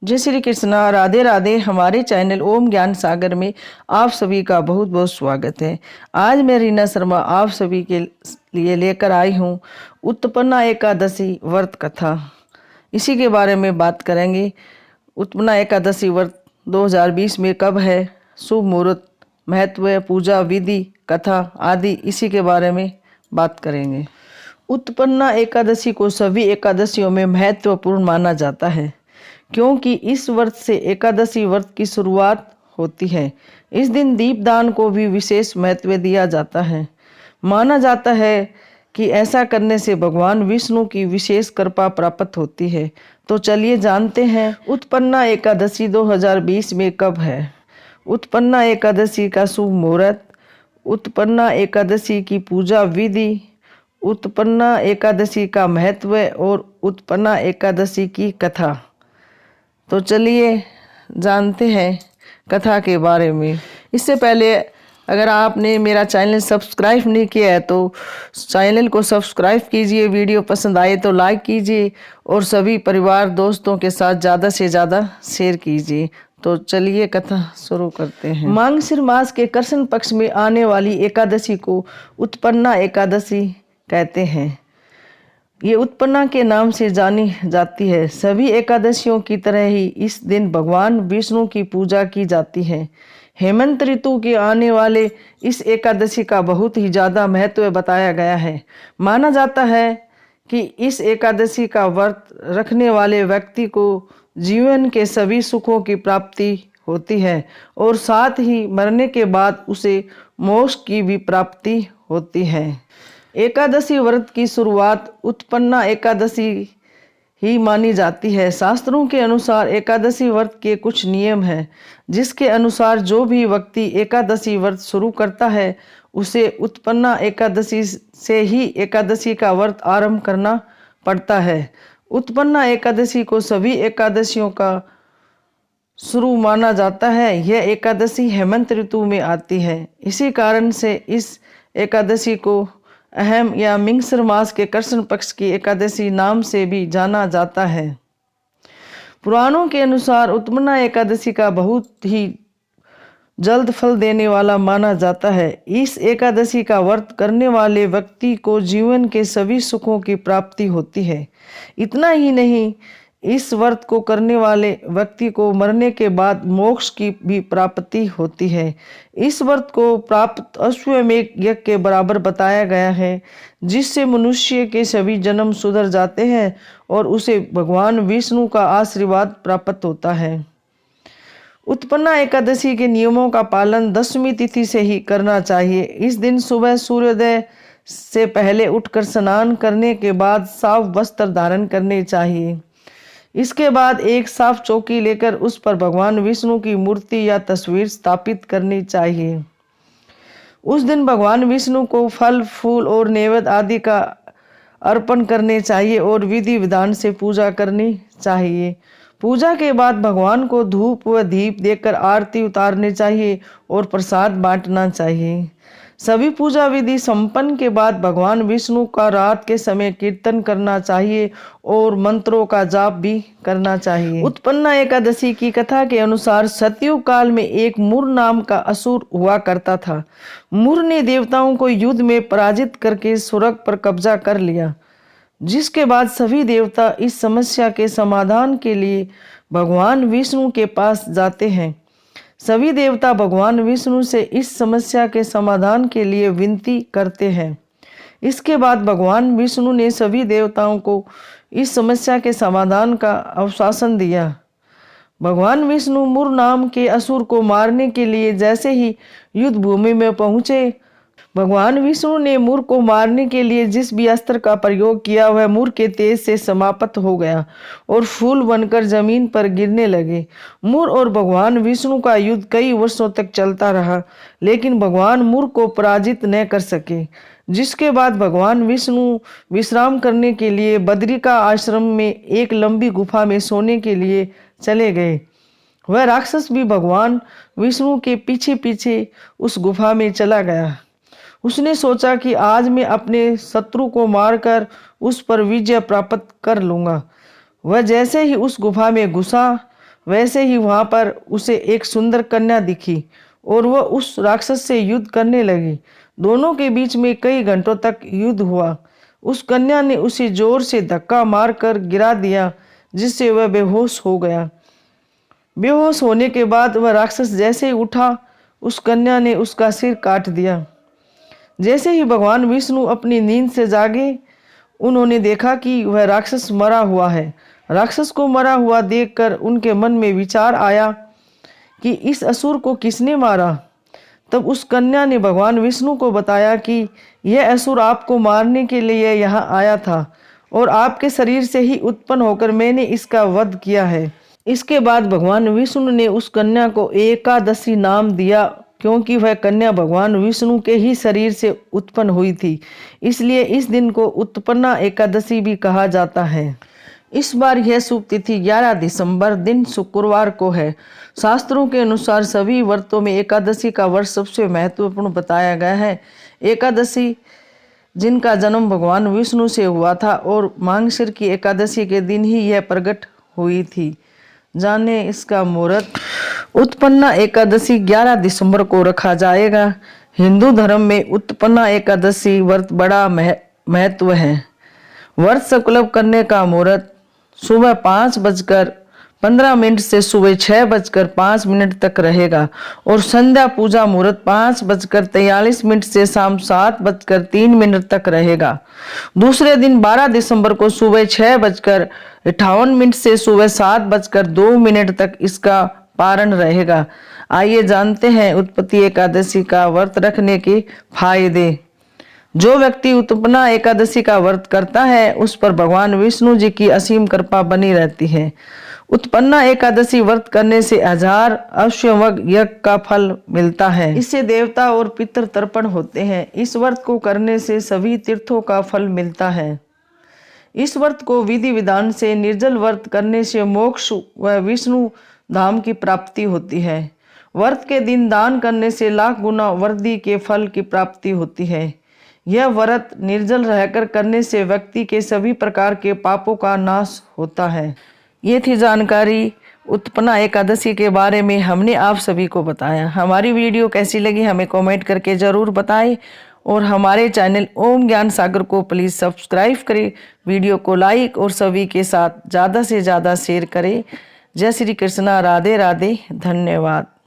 जय श्री कृष्णा, राधे राधे। हमारे चैनल ओम ज्ञान सागर में आप सभी का बहुत बहुत स्वागत है। आज मैं रीना शर्मा आप सभी के लिए लेकर आई हूँ उत्पन्ना एकादशी व्रत कथा। इसी के बारे में बात करेंगे। उत्पन्ना एकादशी व्रत 2020 में कब है, शुभ मुहूर्त, महत्व, पूजा विधि, कथा आदि इसी के बारे में बात करेंगे। उत्पन्ना एकादशी को सभी एकादशियों में महत्वपूर्ण माना जाता है क्योंकि इस व्रत से एकादशी व्रत की शुरुआत होती है। इस दिन दीपदान को भी विशेष महत्व दिया जाता है। माना जाता है कि ऐसा करने से भगवान विष्णु की विशेष कृपा प्राप्त होती है। तो चलिए जानते हैं उत्पन्ना एकादशी 2020 में कब है। उत्पन्ना एकादशी का शुभ मुहूर्त, उत्पन्ना एकादशी की पूजा विधि, उत्पन्ना एकादशी का महत्व और उत्पन्ना एकादशी की कथा। तो चलिए जानते हैं कथा के बारे में। इससे पहले अगर आपने मेरा चैनल सब्सक्राइब नहीं किया है तो चैनल को सब्सक्राइब कीजिए, वीडियो पसंद आए तो लाइक कीजिए और सभी परिवार दोस्तों के साथ ज़्यादा से ज़्यादा शेयर कीजिए। तो चलिए कथा शुरू करते हैं। मार्गशीर मास के कृष्ण पक्ष में आने वाली एकादशी को उत्पन्ना एकादशी कहते हैं। ये उत्पन्ना के नाम से जानी जाती है। सभी एकादशियों की तरह ही इस दिन भगवान विष्णु की पूजा की जाती है। हेमंत ऋतु के आने वाले इस एकादशी का बहुत ही ज़्यादा महत्व बताया गया है। माना जाता है कि इस एकादशी का व्रत रखने वाले व्यक्ति को जीवन के सभी सुखों की प्राप्ति होती है और साथ ही मरने के बाद उसे मोक्ष की भी प्राप्ति होती है। एकादशी व्रत की शुरुआत उत्पन्ना एकादशी ही मानी जाती है। शास्त्रों के अनुसार एकादशी व्रत के कुछ नियम हैं जिसके अनुसार जो भी व्यक्ति एकादशी व्रत शुरू करता है उसे उत्पन्ना एकादशी से ही एकादशी का व्रत आरंभ करना पड़ता है। उत्पन्ना एकादशी को सभी एकादशियों का शुरू माना जाता है। यह एकादशी हेमंत ऋतु में आती है। इसी कारण से इस एकादशी को अहम या मिंगसर मास के कृष्ण पक्ष की एकादशी नाम से भी जाना जाता है। पुराणों के अनुसार उत्पन्ना एकादशी का बहुत ही जल्द फल देने वाला माना जाता है। इस एकादशी का व्रत करने वाले व्यक्ति को जीवन के सभी सुखों की प्राप्ति होती है। इतना ही नहीं, इस व्रत को करने वाले व्यक्ति को मरने के बाद मोक्ष की भी प्राप्ति होती है। इस व्रत को प्राप्त अश्वमेध यज्ञ के बराबर बताया गया है जिससे मनुष्य के सभी जन्म सुधर जाते हैं और उसे भगवान विष्णु का आशीर्वाद प्राप्त होता है। उत्पन्ना एकादशी के नियमों का पालन 10वीं तिथि से ही करना चाहिए। इस दिन सुबह सूर्योदय से पहले उठकर स्नान करने के बाद साफ वस्त्र धारण करने चाहिए। इसके बाद एक साफ चौकी लेकर उस पर भगवान विष्णु की मूर्ति या तस्वीर स्थापित करनी चाहिए। उस दिन भगवान विष्णु को फल फूल और नैवेद्य आदि का अर्पण करने चाहिए और विधि विधान से पूजा करनी चाहिए। पूजा के बाद भगवान को धूप व दीप देकर आरती उतारनी चाहिए और प्रसाद बांटना चाहिए। सभी पूजा विधि संपन्न के बाद भगवान विष्णु का रात के समय कीर्तन करना चाहिए और मंत्रों का जाप भी करना चाहिए। उत्पन्ना एकादशी की कथा के अनुसार सतयुग काल में एक मुर नाम का असुर हुआ करता था। मुर ने देवताओं को युद्ध में पराजित करके स्वर्ग पर कब्जा कर लिया, जिसके बाद सभी देवता इस समस्या के समाधान के लिए भगवान विष्णु के पास जाते हैं। सभी देवता भगवान विष्णु से इस समस्या के समाधान के लिए विनती करते हैं। इसके बाद भगवान विष्णु ने सभी देवताओं को इस समस्या के समाधान का आश्वासन दिया। भगवान विष्णु मुर नाम के असुर को मारने के लिए जैसे ही युद्ध भूमि में पहुंचे, भगवान विष्णु ने मुर को मारने के लिए जिस भी अस्त्र का प्रयोग किया वह मुर के तेज से समाप्त हो गया और फूल बनकर जमीन पर गिरने लगे। मुर और भगवान विष्णु का युद्ध कई वर्षों तक चलता रहा, लेकिन भगवान मुर को पराजित न कर सके। जिसके बाद भगवान विष्णु विश्राम करने के लिए बद्रिका आश्रम में एक लंबी गुफा में सोने के लिए चले गए। वह राक्षस भी भगवान विष्णु के पीछे पीछे उस गुफा में चला गया। उसने सोचा कि आज मैं अपने शत्रु को मारकर उस पर विजय प्राप्त कर लूंगा। वह जैसे ही उस गुफा में घुसा, वैसे ही वहां पर उसे एक सुंदर कन्या दिखी और वह उस राक्षस से युद्ध करने लगी। दोनों के बीच में कई घंटों तक युद्ध हुआ। उस कन्या ने उसे जोर से धक्का मारकर गिरा दिया, जिससे वह बेहोश हो गया। बेहोश होने के बाद वह राक्षस जैसे ही उठा, उस कन्या ने उसका सिर काट दिया। जैसे ही भगवान विष्णु अपनी नींद से जागे, उन्होंने देखा कि वह राक्षस मरा हुआ है। राक्षस को मरा हुआ देखकर उनके मन में विचार आया कि इस असुर को किसने मारा। तब उस कन्या ने भगवान विष्णु को बताया कि यह असुर आपको मारने के लिए यहाँ आया था और आपके शरीर से ही उत्पन्न होकर मैंने इसका वध किया है। इसके बाद भगवान विष्णु ने उस कन्या को एकादशी नाम दिया, क्योंकि वह कन्या भगवान विष्णु के ही शरीर से उत्पन्न हुई थी। इसलिए इस दिन को उत्पन्ना एकादशी भी कहा जाता है। इस बार यह शुभ तिथि 11 दिसंबर दिन शुक्रवार को है। शास्त्रों के अनुसार सभी व्रतों में एकादशी का व्रत सबसे महत्वपूर्ण बताया गया है। एकादशी जिनका जन्म भगवान विष्णु से हुआ था और मांगशीर की एकादशी के दिन ही यह प्रकट हुई थी। जाने इसका मुहूर्त। उत्पन्ना एकादशी 11 दिसंबर को रखा जाएगा। हिंदू धर्म में उत्पन्ना एकादशी व्रत बड़ा महत्व है। व्रत संकल्प करने का मुहूर्त सुबह 5:15 से सुबह 6:05 तक रहेगा और संध्या पूजा मुहूर्त 5:43 से शाम 7:03 तक रहेगा। दूसरे दिन 12 दिसंबर को सुबह 6:58 से सुबह 7:02 तक इसका पारण रहेगा। आइए जानते हैं उत्पत्ति एकादशी का व्रत रखने के फायदे। जो व्यक्ति उत्पन्ना एकादशी का व्रत करता है, उस पर भगवान विष्णु जी की असीम कृपा बनी रहती है। उत्पन्ना एकादशी व्रत करने से 1000 अश्वमेध यज्ञ का फल मिलता है। इससे देवता और पितृ तर्पण होते हैं। इस व्रत को करने से सभी तीर्थों का फल मिलता है। इस व्रत को विधि विधान से निर्जल व्रत करने से मोक्ष व विष्णु धाम की प्राप्ति होती है। व्रत के दिन दान करने से लाख गुना वृद्धि के फल की प्राप्ति होती है। यह व्रत निर्जल रहकर करने से व्यक्ति के सभी प्रकार के पापों का नाश होता है। ये थी जानकारी उत्पन्ना एकादशी के बारे में हमने आप सभी को बताया। हमारी वीडियो कैसी लगी हमें कमेंट करके ज़रूर बताएं और हमारे चैनल ओम ज्ञान सागर को प्लीज़ सब्सक्राइब करें। वीडियो को लाइक और सभी के साथ ज़्यादा से ज़्यादा शेयर करें। जय श्री कृष्णा। राधे राधे। धन्यवाद।